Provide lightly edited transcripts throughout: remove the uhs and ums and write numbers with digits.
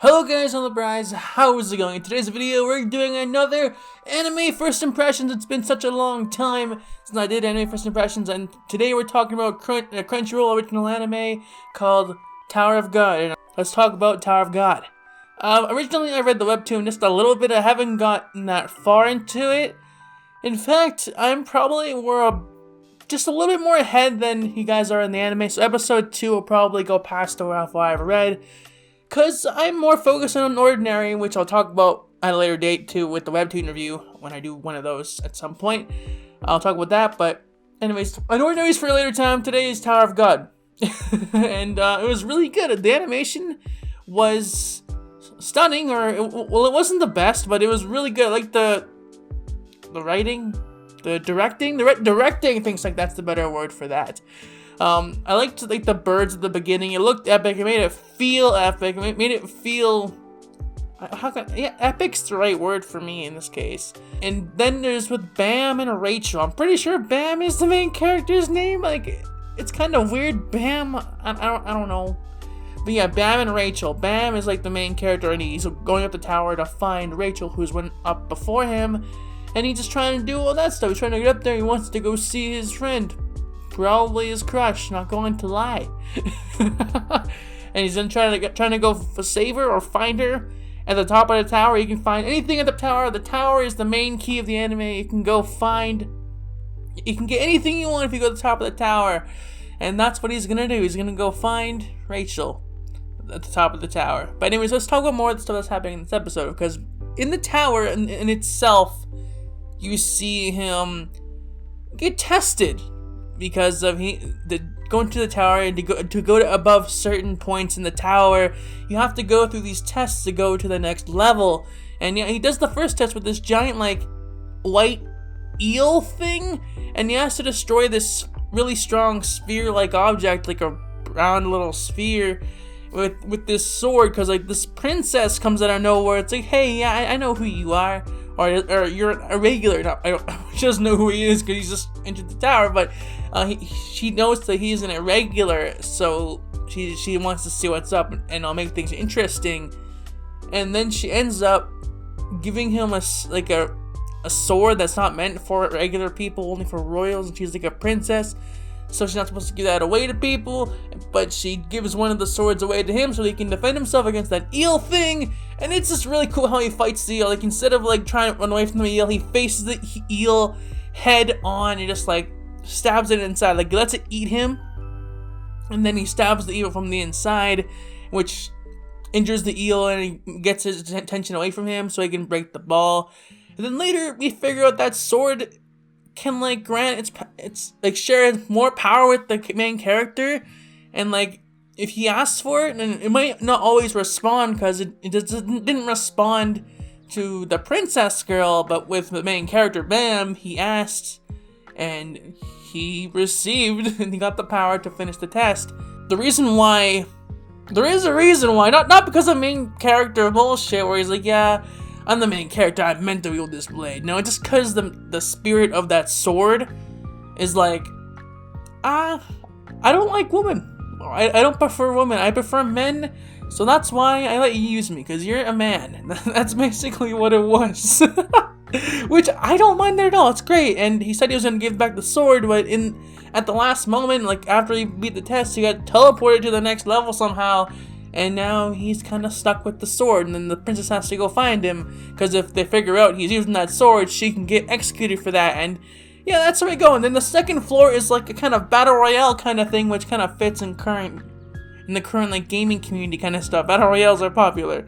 Hello guys, AnimeUpRise, how's it going? In today's video, we're doing another anime first impressions. It's been such a long time since I did anime first impressions, and today we're talking about Crunchyroll original anime called Tower of God. And let's talk about Tower of God. Originally I read the webtoon just a little bit. I haven't gotten that far into it. In fact, I'm probably just a little bit more ahead than you guys are in the anime, so episode 2 will probably go past the half what I've read. Because I'm more focused on Ordinary, which I'll talk about at a later date too with the webtoon review when I do one of those at some point. I'll talk about that, but anyways, on Ordinary's for a later time. Today is Tower of God. And it was really good. The animation was stunning, well, it wasn't the best, but it was really good. I like the writing, the directing, directing, things like that's the better word for that. I liked the birds at the beginning. It looked epic. It made it feel epic. It made it feel epic's the right word for me in this case. And then there's with Bam and Rachel. I'm pretty sure Bam is the main character's name. Like, it's kind of weird. Bam, I don't know. But yeah, Bam and Rachel. Bam is like the main character, and he's going up the tower to find Rachel, who's went up before him, and he's just trying to do all that stuff. He's trying to get up there. He wants to go see his friend. Probably his crush, not going to lie. And he's then trying to go save her or find her at the top of the tower. You can find anything at the tower. The tower is the main key of the anime. You can get anything you want if you go to the top of the tower. And that's what he's gonna do. He's gonna go find Rachel at the top of the tower. But anyways, let's talk about more of the stuff that's happening in this episode. Because in the tower in itself, you see him get tested. Because of going to the tower and to go to above certain points in the tower, you have to go through these tests to go to the next level. And yeah, he does the first test with this giant white eel thing, and he has to destroy this really strong sphere-like object, like a round little sphere, with this sword. Because this princess comes out of nowhere. It's like, hey, yeah, I know who you are. Or you're a regular. She doesn't know who he is because he's just entered the tower, but she knows that he's an irregular, so she wants to see what's up and I'll make things interesting. And then she ends up giving him a sword that's not meant for regular people, only for royals, and she's like a princess. So she's not supposed to give that away to people, but she gives one of the swords away to him so he can defend himself against that eel thing. And it's just really cool how he fights the eel. Like, instead of trying to run away from the eel, he faces the eel head on and just stabs it inside. He lets it eat him, and then he stabs the eel from the inside, which injures the eel, and he gets his attention away from him so he can break the ball. And then later we figure out that sword can grant it's share more power with the main character, and if he asks for it, and it might not always respond because it didn't respond to the princess girl, but with the main character Bam, he asked and he received, and he got the power to finish the test. There is a reason why, not because of main character bullshit where he's like, yeah, I'm the main character, I meant to wield this blade. No, just because the spirit of that sword is I don't like women. I don't prefer women. I prefer men. So that's why I let you use me, because you're a man. That's basically what it was. Which I don't mind there at all. It's great. And he said he was going to give back the sword, but at the last moment, after he beat the test, he got teleported to the next level somehow. And now he's kind of stuck with the sword, and then the princess has to go find him, because if they figure out he's using that sword, she can get executed for that. And yeah, that's where we go. And then the second floor is a kind of battle royale kind of thing, which kind of fits in the current gaming community kind of stuff. Battle royales are popular.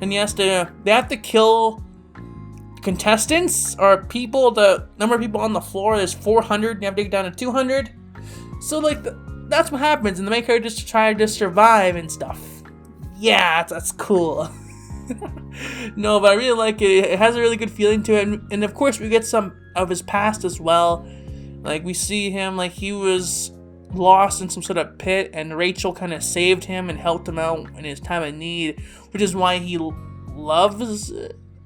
And they have to kill contestants or people. The number of people on the floor is 400, and you have to get down to 200. So that's what happens, and the main character just try to survive and stuff. Yeah, that's cool. No, but I really like it. It has a really good feeling to it, and of course we get some of his past as well. We see him he was lost in some sort of pit, and Rachel kind of saved him and helped him out in his time of need, which is why he loves.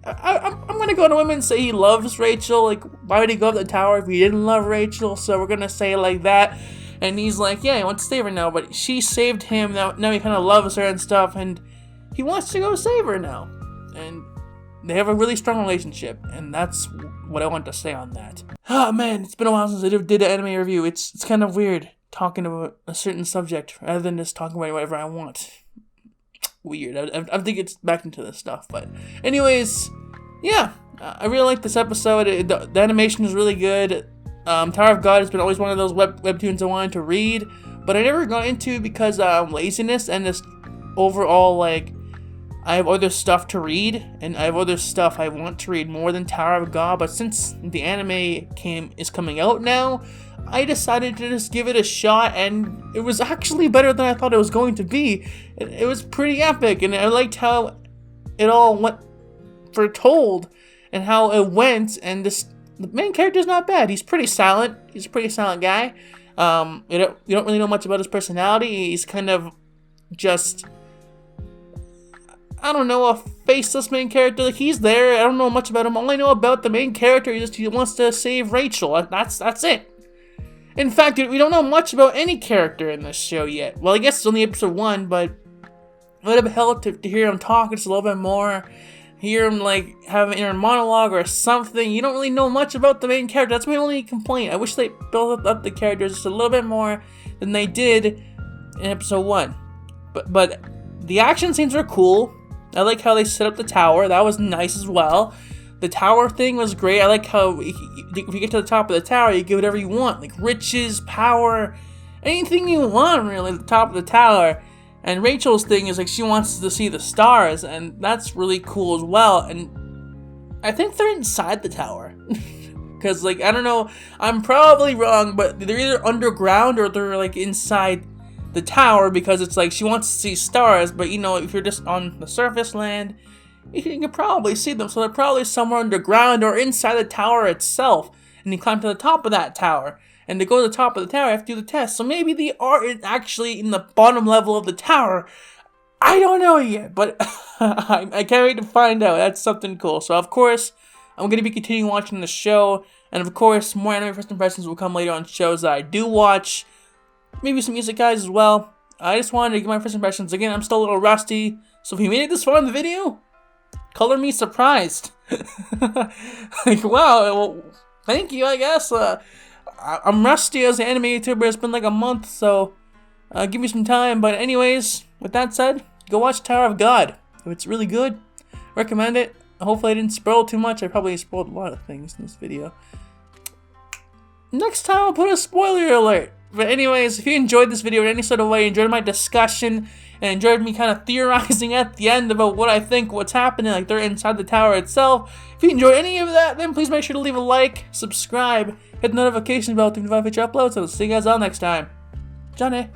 I'm gonna go to women and say he loves Rachel. Why would he go up the tower if he didn't love Rachel? So we're gonna say that. And he's like, yeah, he wants to save her now, but she saved him. Now he kind of loves her and stuff, and he wants to go save her now. And they have a really strong relationship, and that's what I want to say on that. Oh man, it's been a while since I did an anime review. It's kind of weird talking about a certain subject rather than just talking about whatever I want. Weird. I have to get back into this stuff, but anyways, yeah, I really like this episode. The animation is really good. Tower of God has been always one of those webtoons I wanted to read, but I never got into because laziness and just overall, like, I have other stuff to read, and I have other stuff I want to read more than Tower of God, but since the anime is coming out now, I decided to just give it a shot, and it was actually better than I thought it was going to be. It was pretty epic, and I liked how it all went foretold, and how it went, and the main character's not bad. He's pretty silent. He's a pretty silent guy. You don't really know much about his personality. He's kind of just, I don't know, a faceless main character. Like, he's there. I don't know much about him. All I know about the main character is he wants to save Rachel. That's it. In fact, we don't know much about any character in this show yet. Well, I guess it's only episode 1, but it would have helped to hear him talk just a little bit more. Hear him, like, have an inner monologue or something. You don't really know much about the main character. That's my only complaint. I wish they built up the characters just a little bit more than they did in episode 1. But the action scenes were cool. I like how they set up the tower. That was nice as well. The tower thing was great. I like how if you get to the top of the tower, you get whatever you want. Like riches, power, anything you want really at the top of the tower. And Rachel's thing is like she wants to see the stars, and that's really cool as well. And I think they're inside the tower. Because, like, I don't know, I'm probably wrong, but they're either underground or they're like inside the tower, because it's like she wants to see stars, but you know, if you're just on the surface land, you can probably see them. So they're probably somewhere underground or inside the tower itself, and you climb to the top of that tower, and to go to the top of the tower you have to do the test. So maybe the art is actually in the bottom level of the tower. I don't know yet, but I can't wait to find out. That's something cool. So of course I'm going to be continuing watching the show, and of course more anime first impressions will come later on shows that I do watch. Maybe some music guys as well. I just wanted to give my first impressions. Again, I'm still a little rusty, so if you made it this far in the video, color me surprised. Like, wow, well, thank you, I guess. I'm rusty as an anime YouTuber. It's been like a month, so give me some time. But anyways, with that said, go watch Tower of God. If it's really good, recommend it. Hopefully I didn't spoil too much. I probably spoiled a lot of things in this video. Next time I'll put a spoiler alert. But anyways, if you enjoyed this video in any sort of way, enjoyed my discussion, and enjoyed me kind of theorizing at the end about what I think, what's happening, like they're inside the tower itself, if you enjoyed any of that, then please make sure to leave a like, subscribe, hit the notification bell to notify future uploads, and I'll see you guys all next time. Johnny.